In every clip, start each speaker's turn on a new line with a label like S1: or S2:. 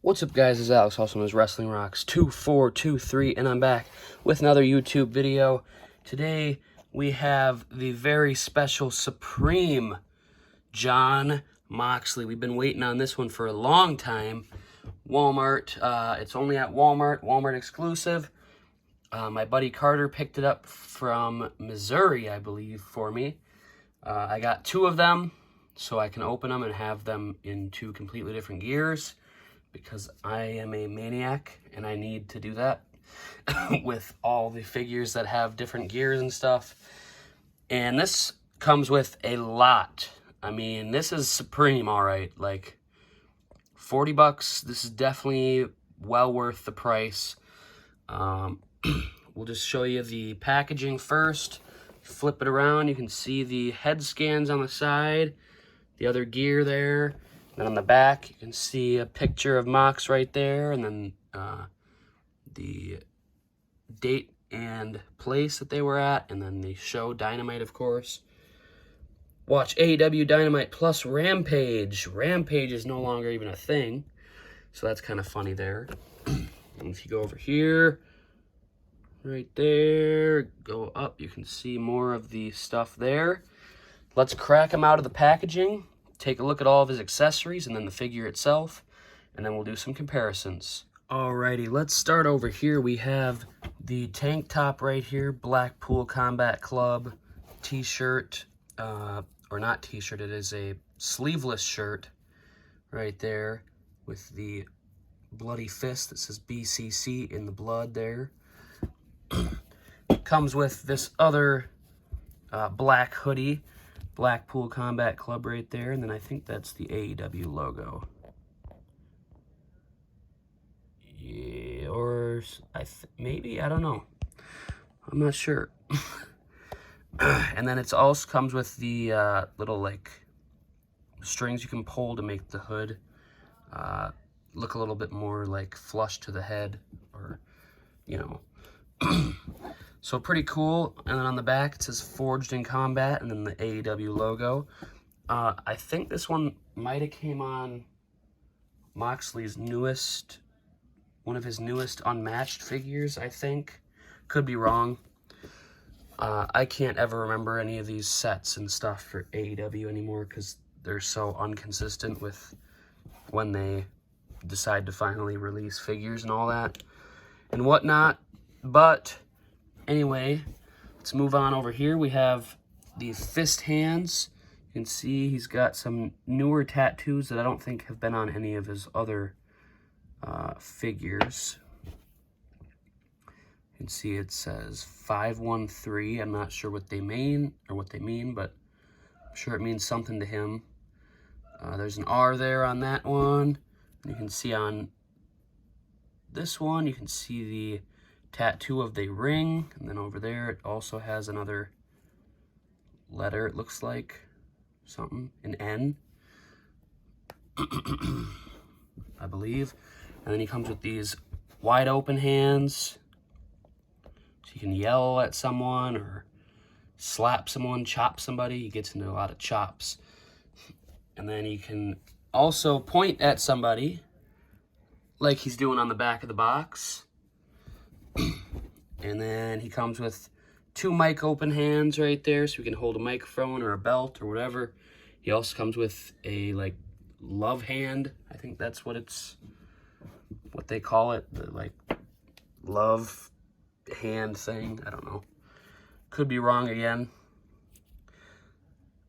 S1: What's up, guys? This is Alex, also known as Wrestling Rocks 2423, and I'm back with another YouTube video. Today we have the very special Supreme Jon Moxley. We've been waiting on this one for a long time. Walmart. It's only at Walmart exclusive. My buddy Carter picked it up from Missouri, I believe, for me. I got two of them, so I can open them and have them in two completely different gears, because I am a maniac and I need to do that with all the figures that have different gears and stuff. And this comes with a lot. I mean, this is Supreme, all right. Like, 40 bucks. This is definitely well worth the price. We'll just show you the packaging first. Flip it around. You can see the head scans on the side, the other gear there. And on the back, you can see a picture of Mox right there, and then the date and place that they were at, and then the show Dynamite, of course. Watch AEW Dynamite plus Rampage. Rampage is no longer even a thing, so that's kind of funny there. And if you go over here, right there, go up, you can see more of the stuff there. Let's crack them out of the packaging. Take a look at all of his accessories and then the figure itself, and then we'll do some comparisons. Alrighty, let's start over here. We have the tank top right here, Blackpool Combat Club t-shirt, or not t-shirt, it is a sleeveless shirt right there with the bloody fist that says BCC in the blood there. Comes with this other black hoodie, Blackpool Combat Club right there, and then I think that's the AEW logo. Yeah, or maybe, I don't know. I'm not sure. And then it also comes with the little, like, strings you can pull to make the hood look a little bit more, like, flush to the head, or, you know. So pretty cool. And then on the back it says Forged in Combat, and then the AEW logo. I think this one might have came on Moxley's newest, one of his newest unmatched figures, I think. Could be wrong. I can't ever remember any of these sets and stuff for AEW anymore, because they're so inconsistent with when they decide to finally release figures and all that and whatnot. But anyway, let's move on over here. We have the fist hands. You can see he's got some newer tattoos that I don't think have been on any of his other figures. You can see it says 513. I'm not sure what they mean, but I'm sure it means something to him. There's an R there on that one. You can see on this one, you can see the tattoo of the ring, and then over there it also has another letter, it looks like something, an N, I believe. And then he comes with these wide open hands, so you can yell at someone or slap someone, chop somebody. He gets into a lot of chops. And then you can also point at somebody like he's doing on the back of the box. And then he comes with two mic open hands right there, so we can hold a microphone or a belt or whatever. He also comes with a, like, love hand. I think that's what they call it, the, like, love hand thing. I don't know. Could be wrong again.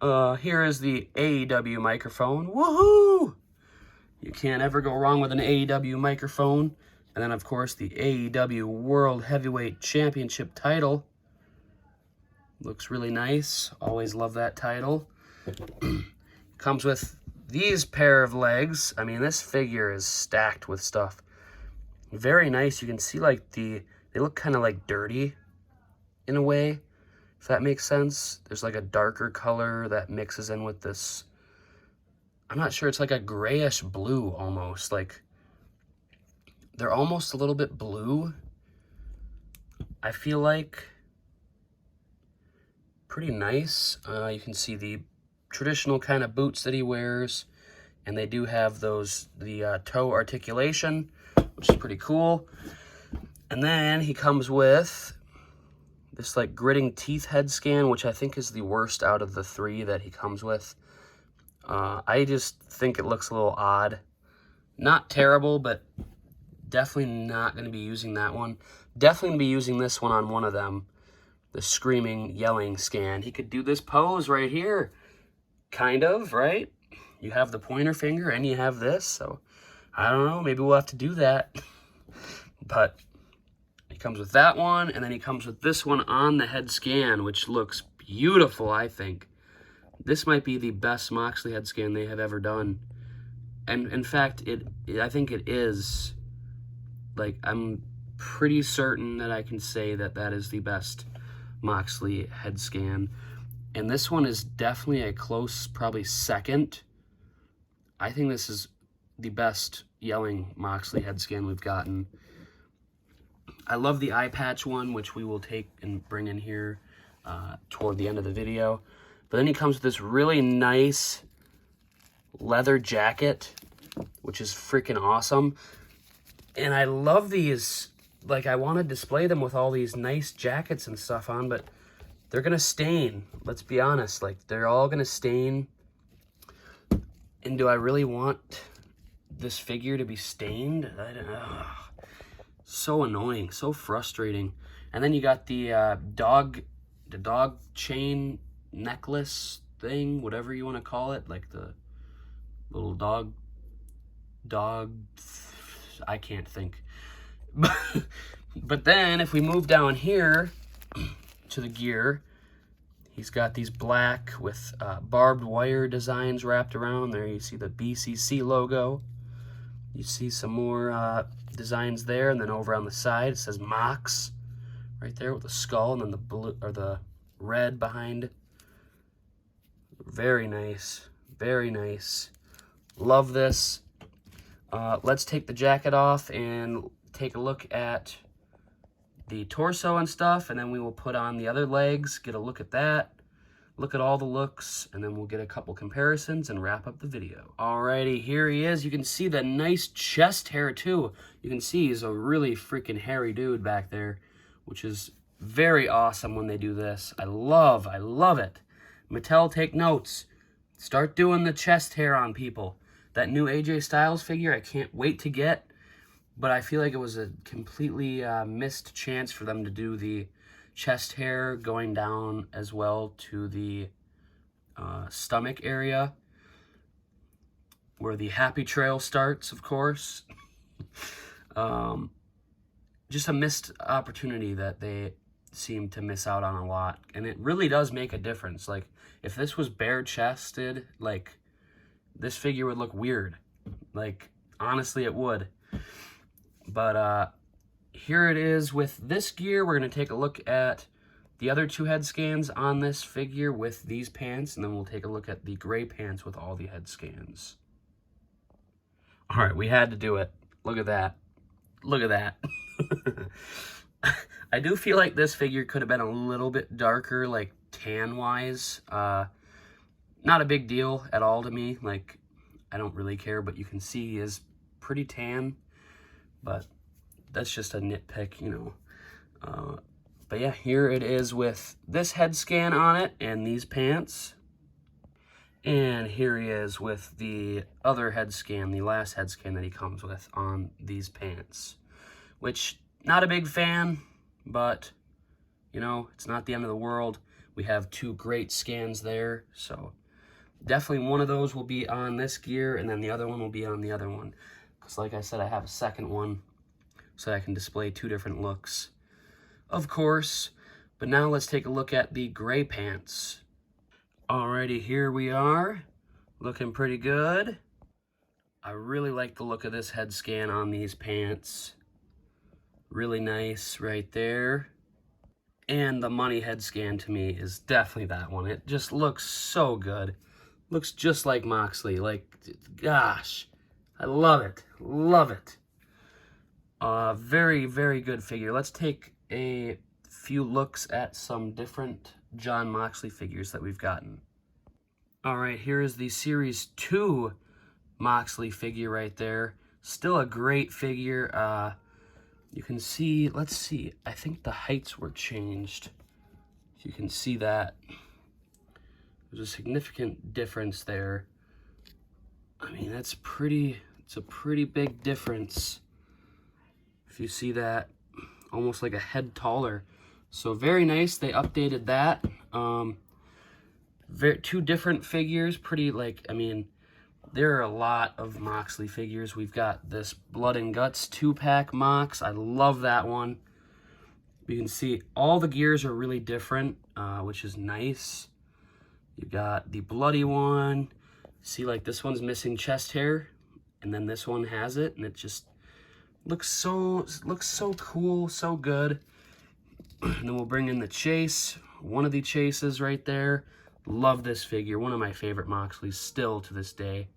S1: Here is the AEW microphone. Woohoo! You can't ever go wrong with an AEW microphone. And then, of course, the AEW World Heavyweight Championship title. Looks really nice. Always love that title. Comes with these pair of legs. I mean, this figure is stacked with stuff. Very nice. You can see, like, they look kind of, like, dirty in a way, if that makes sense. There's, like, a darker color that mixes in with this. I'm not sure. It's like a grayish blue almost. Like, they're almost a little bit blue, I feel like. Pretty nice. You can see the traditional kind of boots that he wears, And they do have the toe articulation, which is pretty cool. And then he comes with this like gritting teeth head scan, which I think is the worst out of the 3 that he comes with. I just think it looks a little odd. Not terrible, but definitely not going to be using that one. Definitely going to be using this one on one of them. The screaming, yelling scan. He could do this pose right here. Kind of, right? You have the pointer finger and you have this, so I don't know. Maybe we'll have to do that. But he comes with that one, and then he comes with this one on the head scan, which looks beautiful, I think. This might be the best Moxley head scan they have ever done. And in fact, I think it is. Like, I'm pretty certain that I can say that that is the best Moxley head scan. And this one is definitely a close, probably second. I think this is the best yelling Moxley head scan we've gotten. I love the eye patch one, which we will take and bring in here toward the end of the video. But then he comes with this really nice leather jacket, which is freaking awesome. And I love these. Like, I want to display them with all these nice jackets and stuff on, but they're going to stain. Let's be honest. Like, they're all going to stain. And do I really want this figure to be stained? I don't know. So annoying, so frustrating. And then you got the dog chain necklace thing, whatever you want to call it, like the little dog, I can't think. But then if we move down here to the gear, he's got these black with barbed wire designs wrapped around. There you see the BCC logo. You see some more designs there, and then over on the side it says Mox right there with the skull, and then the blue or the red behind. Very nice, very nice. Love this. Let's take the jacket off and take a look at the torso and stuff, and then we will put on the other legs, get a look at that, look at all the looks, and then we'll get a couple comparisons and wrap up the video. Alrighty, here he is. You can see the nice chest hair too. You can see he's a really freaking hairy dude back there, which is very awesome when they do this. I love it. Mattel, take notes. Start doing the chest hair on people. That new AJ Styles figure, I can't wait to get, but I feel like it was a completely missed chance for them to do the chest hair going down as well to the stomach area where the happy trail starts, of course. Just a missed opportunity that they seem to miss out on a lot, and it really does make a difference. Like, if this was bare-chested, like, this figure would look weird. Like, honestly, it would. But here it is with this gear. We're going to take a look at the other 2 head scans on this figure with these pants, and then we'll take a look at the gray pants with all the head scans. All right, we had to do it. Look at that. Look at that. I do feel like this figure could have been a little bit darker, like tan-wise. Not a big deal at all to me. Like, I don't really care, but you can see he is pretty tan. But that's just a nitpick, you know. But yeah, here it is with this head scan on it and these pants. And here he is with the other head scan, the last head scan that he comes with on these pants. Which, not a big fan, but, you know, it's not the end of the world. We have 2 great scans there, so definitely one of those will be on this gear, and then the other one will be on the other one. Because like I said, I have a second one, so I can display 2 different looks, of course. But now let's take a look at the gray pants. Alrighty, here we are, looking pretty good. I really like the look of this head scan on these pants. Really nice right there. And the money head scan to me is definitely that one. It just looks so good. Looks just like Moxley. Like, gosh, I love it. Love it. Very, very good figure. Let's take a few looks at some different Jon Moxley figures that we've gotten. All right, here is the Series 2 Moxley figure right there. Still a great figure. You can see, let's see, I think the heights were changed. You can see that. There's a significant difference there. I mean, it's a pretty big difference. If you see that, almost like a head taller. So very nice, they updated that. Two different figures, pretty like, I mean, there are a lot of Moxley figures. We've got this Blood and Guts 2-pack Mox. I love that one. You can see all the gears are really different, which is nice. You got the bloody one. See, like this one's missing chest hair, and then this one has it, and it just looks so cool, so good. And then we'll bring in the Chase. One of the Chases right there. Love this figure. One of my favorite Moxleys still to this day.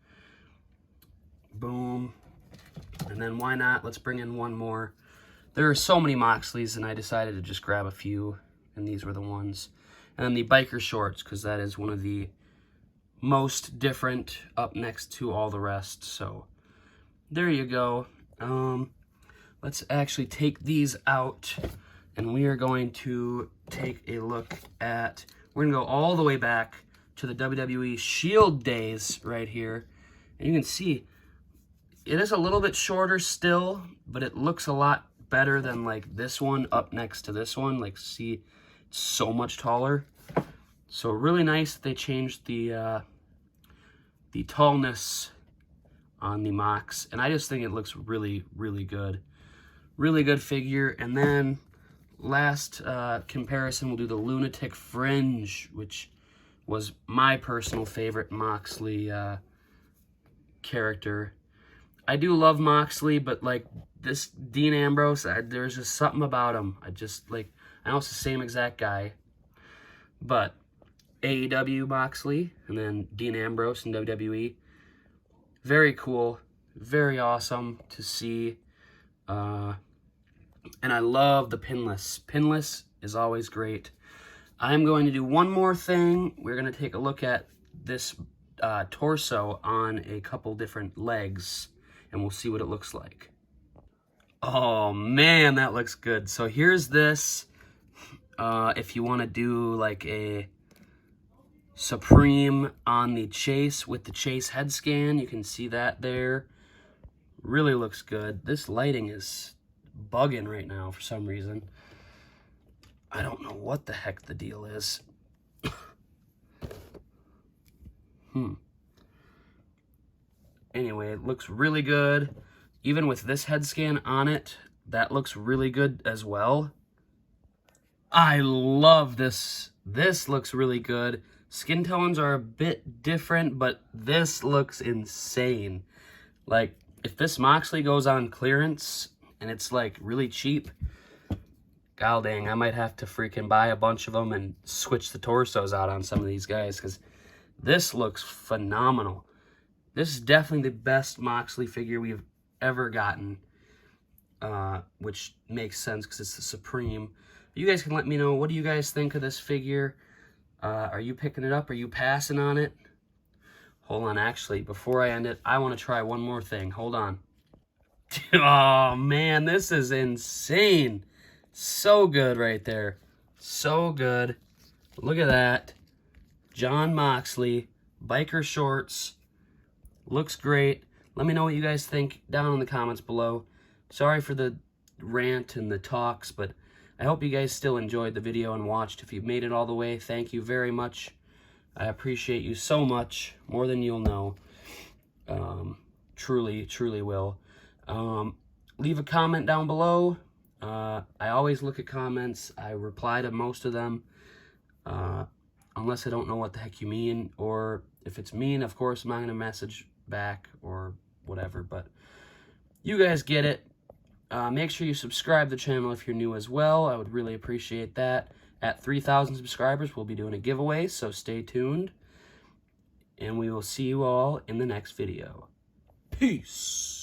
S1: Boom. And then why not? Let's bring in one more. There are so many Moxleys, and I decided to just grab a few, and these were the ones. And then the biker shorts, because that is one of the most different up next to all the rest. So there you go. Let's actually take these out, and we are going to take a look at, we're going to go all the way back to the WWE Shield days right here. And you can see it is a little bit shorter still, but it looks a lot better than like this one up next to this one. Like, see, it's so much taller. So really nice that they changed the tallness on the Mox, and I just think it looks really, really good. Really good figure. And then last comparison, we'll do the Lunatic Fringe, which was my personal favorite Moxley character. I do love Moxley, but like this Dean Ambrose, there's just something about him. I know it's the same exact guy, but AEW Moxley and then Dean Ambrose in WWE, very cool, very awesome to see. And I love the pinless. Pinless is always great. I'm going to do one more thing. We're going to take a look at this torso on a couple different legs, and we'll see what it looks like. Oh man, that looks good. So here's this. If you want to do like a Supreme on the Chase with the Chase head scan, you can see that there. Really looks good. This lighting is bugging right now for some reason. I don't know what the heck the deal is. Anyway, it looks really good. Even with this head scan on it, that looks really good as well. I love this. This looks really good. Skin tones are a bit different, but this looks insane. Like, if this Moxley goes on clearance and it's like really cheap, god dang, I might have to freaking buy a bunch of them and switch the torsos out on some of these guys, because this looks phenomenal. This is definitely the best Moxley figure we've ever gotten, which makes sense because it's the Supreme. You guys can let me know, what do you guys think of this figure? Are you picking it up? Are you passing on it? Hold on, actually, before I end it, I want to try one more thing. Hold on. Oh, man, this is insane. So good right there. So good. Look at that. Jon Moxley, biker shorts. Looks great. Let me know what you guys think down in the comments below. Sorry for the rant and the talks, but I hope you guys still enjoyed the video and watched. If you've made it all the way, thank you very much. I appreciate you so much, more than you'll know. Truly, truly will. Leave a comment down below. I always look at comments. I reply to most of them, unless I don't know what the heck you mean. Or if it's mean, of course, I'm not going to message back or whatever. But you guys get it. Make sure you subscribe to the channel if you're new as well. I would really appreciate that. At 3,000 subscribers, we'll be doing a giveaway, so stay tuned. And we will see you all in the next video. Peace.